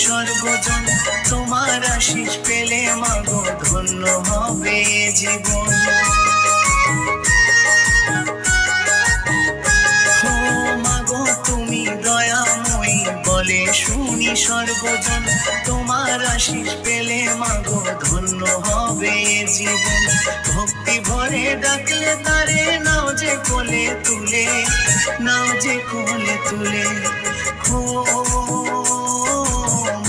স্বর্গজন, তোমার আশিস পেলে মাগো ধন্য হবে জীবন। ও মাগো তুমি দয়াময়ী বলে শুনি স্বর্গজন, তোমার আশিস পেলে মাগো ধন্য হবে জীবন। ভক্তি ভরে ডাকলে তারে নাও যে কোলে তুলে, নাও যে কোলে তুলে। ও